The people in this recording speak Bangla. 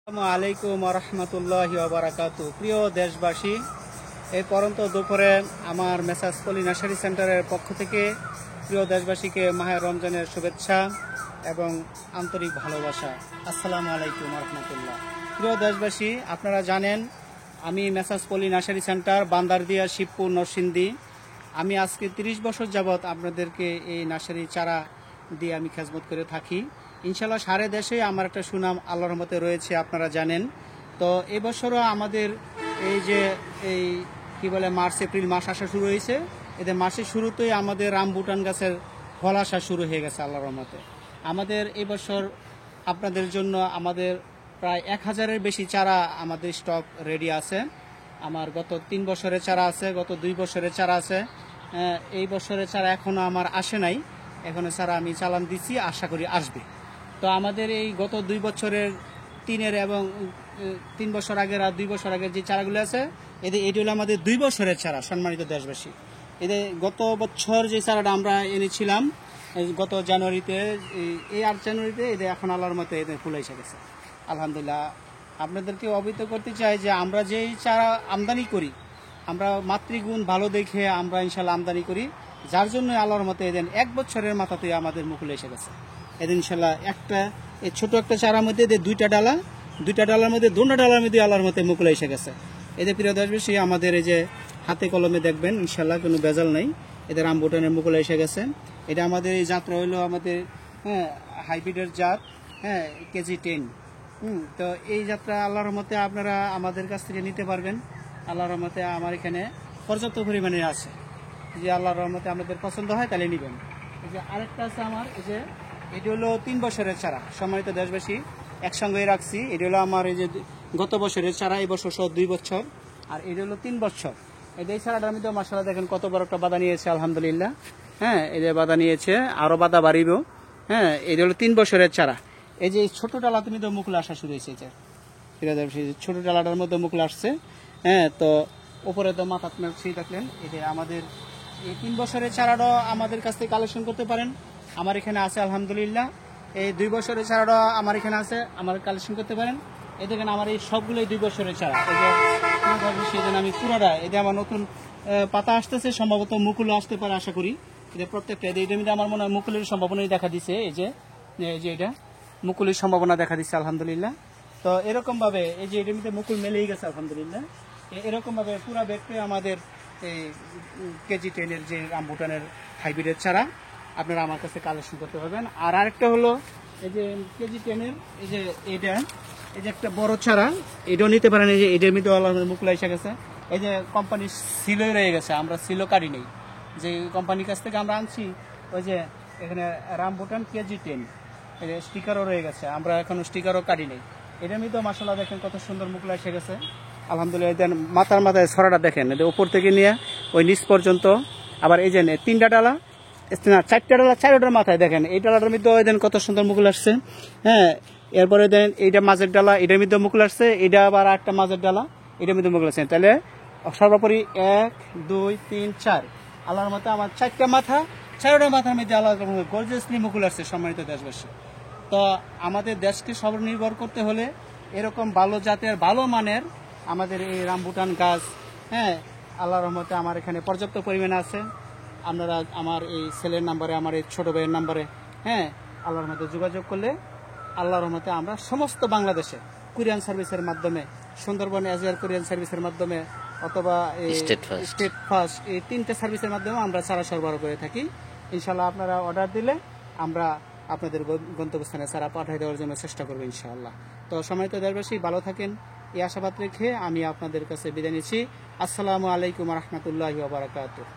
আসসালামু আলাইকুম ওয়া রাহমাতুল্লাহি ওয়া বারাকাতুহু। প্রিয় দেশবাসী, এই পরন্ত দুপুরে আমার মেসাজ পলি নার্সারি সেন্টারের পক্ষ থেকে প্রিয় দেশবাসীকে মাহে রমজানের শুভেচ্ছা এবং আন্তরিক ভালোবাসা। আসসালামু আলাইকুম ওয়া রাহমাতুল্লাহ। প্রিয় দেশবাসী, আপনারা জানেন আমি মেসাজ পলি নার্সারি সেন্টার, বান্দারদিয়া, শিবপুর, নরসিংদী। আমি আজকে 30 বছর যাবৎ আপনাদেরকে এই নার্সারি চারা দিয়ে আমি খেজমত করে থাকি। ইনশাল্লাহ সারা দেশে আমার একটা সুনাম আল্লাহর রহমতে রয়েছে, আপনারা জানেন। তো এবছরও আমাদের এই কি বলে মার্চ এপ্রিল মাস আসা শুরু হয়েছে। এদের মাসের শুরুতেই আমাদের রামবুটান গাছের ফল আসা শুরু হয়ে গেছে আল্লাহর রহমতে। আমাদের এবছর আপনাদের জন্য আমাদের প্রায় 1000-এর বেশি চারা আমাদের স্টক রেডি আছে। আমার গত 3 বছরের চারা আছে, গত 2 বছরের চারা আছে। এই বছরের চারা এখনো আমার আসে নাই, এখনো চারা আমি চালান দিচ্ছি, আশা করি আসবে। তো আমাদের এই গত 2 বছরের 3 এবং 3 বছর আগের আর 2 বছর আগের যে চারাগুলো আছে, এটি হলো আমাদের 2 বছরের চারা। সম্মানিত দেশবাসী, এদের গত বছর যে চারাটা আমরা এনেছিলাম গত জানুয়ারিতে, এই 8 জানুয়ারিতে, এদের এখন আল্লাহর মতে এদের ফুল এসে গেছে আলহামদুলিল্লাহ। আপনাদেরকে অবহিত করতে চাই যে আমরা যেই চারা আমদানি করি, আমরা মাতৃগুণ ভালো দেখে আমরা ইনশাল্লাহ আমদানি করি, যার জন্য আল্লাহর মতে এদের 1 বছরের মাথাতে আমাদের মুকুল এসে গেছে। এদের ইনশাল্লাহ এই ছোট একটা চারার মধ্যে এদের 2টা ডালার মধ্যে 2টা ডালার মধ্যে আল্লাহর মতে মুকুল এসে গেছে। এদের প্রিয় দেশবাসী, আমাদের এই যে হাতে কলমে দেখবেন ইনশাল্লাহ কোনো বেজাল নাই, এদের রামবুটানের মুকুল এসে গেছে। এটা আমাদের এই জাতটা হইলো আমাদের হাইব্রিডের জাত, কেজি 10। তো এই যাত্রা আল্লাহর রহমতে আপনারা আমাদের কাছ থেকে নিতে পারবেন। আল্লাহর রহমতে আমার এখানে পর্যাপ্ত পরিমাণে আছে। যে আল্লাহর রহমতে আপনাদের পছন্দ হয় তাহলে নেবেন। এই যে আরেকটা আছে আমার, এটি হলো 3 বছরের চারা। সম্মানিত দেশবাসী, একসঙ্গেই রাখছি। এটি হলো আমার এই যে গত বছরের চারা, এই বছর সহ 2 বছর, আর এটি হলো 3 বছর। এই চারাটার মধ্যে মাশাআল্লাহ দেখেন কত বড় একটা বাধা নিয়েছে আলহামদুলিল্লাহ। এই যে বাধা নিয়েছে, আরো বাধা বাড়িব। এটি হলো 3 বছরের চারা। এই যে ছোট ডালা তুমি তো মুকুল আসা শুরু হয়েছে, ছোট ডালাটার মধ্যে মুকুল আসছে। তো উপরে তো মাথা আপনার সেই থাকলেন। এটা আমাদের এই 3 বছরের চারাটাও আমাদের কাছ থেকে কালেকশন করতে পারেন, আমার এখানে আছে আলহামদুলিল্লাহ। এই 2 বছরের চারাটাও আমার এখানে আছে, আমার কালেকশন করতে পারেন। এই দেখেন আমার এই সবগুলোই 2 বছরের চারা। এই যে সেই জন্য আমি পুরোটা, এটা আমার নতুন পাতা আসতেছে, সম্ভবত মুকুলও আসতে পারে আশা করি। এটা প্রত্যেকটা এইটার মধ্যে আমার মনে হয় মুকুলের সম্ভাবনাই দেখা দিচ্ছে। এই যে এটা মুকুলের সম্ভাবনা দেখা দিচ্ছে আলহামদুলিল্লাহ। তো এরকম ভাবে এই যে এটার মধ্যে মুকুল মেলেই গেছে আলহামদুলিল্লাহ। এরকম ভাবে পুরা ব্যাগটা আমাদের এই কেজি 10-এর যে রামবুটানের হাইব্রিডের চারা আপনারা আমার কাছে কালেকশন করতে পারবেন। আর আরেকটা হলো এই যে কেজি 10-এর এই যে একটা বড় চারা, এটাও নিতে পারেন। এই যে এটার মধ্যে মুকুল এসে গেছে। এই যে কোম্পানির সিলই রয়ে গেছে, আমরা সিলও কাটি নেই। যে কোম্পানির কাছ থেকে আমরা আনছি, ওই যে এখানে রামবুটান কেজি 10 স্টিকারও রয়ে গেছে, আমরা এখনো স্টিকারও কাটি নেই। এটার মধ্যেও মাশাআল্লাহ দেখেন কত সুন্দর মুকুল এসে গেছে আলহামদুলিল্লাহ। দেন মাথায় ছড়াটা দেখেন, এদের উপর থেকে নিয়ে ওই নিচ পর্যন্ত। আবার এই যে 3টা ডালা, না 4টা ডালা, 4টার মাথায় দেখেন এই ডালাটার মধ্যে দেন কত সুন্দর মুকুল আসছে। এরপরে দেন এইটা মাঝের ডালা, এটার মধ্যে মুকুল আসছে। এটা আবার একটা মাঝের ডালা, এটার মধ্যে মুকুল আসছে। তাহলে সর্বোপরি 1 2 3 4 আল্লাহর মতো আমার 4টা মাথা, 4টা মাথার মধ্যে আল্লাহ গর্জিয়াসলি মুকুল আসছে। সম্মানিত দেশবাসী, তো আমাদের দেশকে স্বনির্ভর করতে হলে এরকম ভালো জাতের, ভালো মানের আমাদের এই রামবুটান গাছ আল্লাহর রহমতে আমার এখানে পর্যাপ্ত পরিমাণে আছে। আপনারা আমার এই ছেলের নাম্বারে, আমার এই ছোট ভাইয়ের নাম্বারে আল্লাহর রহমতে যোগাযোগ করলে আল্লাহর রহমতে আমরা সমস্ত বাংলাদেশে কুরিয়ান সার্ভিসের মাধ্যমে, সুন্দরবন এজিআর কুরিয়ান সার্ভিসের মাধ্যমে অথবা স্টেট ফার্স্ট, এই 3টে সার্ভিসের মাধ্যমে আমরা চারা সরবরাহ করে থাকি। ইনশাল্লাহ আপনারা অর্ডার দিলে আমরা আপনাদের গন্তব্যস্থানে চারা পাঠিয়ে দেওয়ার জন্য চেষ্টা করবো ইনশাআল্লাহ। তো সম্মানিত দেশবাসী, ভালো থাকেন এই আশাবাদ রেখে আমি আপনাদের কাছে বিদায় নিচ্ছি। আসসালামু আলাইকুম ওয়া রাহমাতুল্লাহি ওয়া বারাকাতুহু।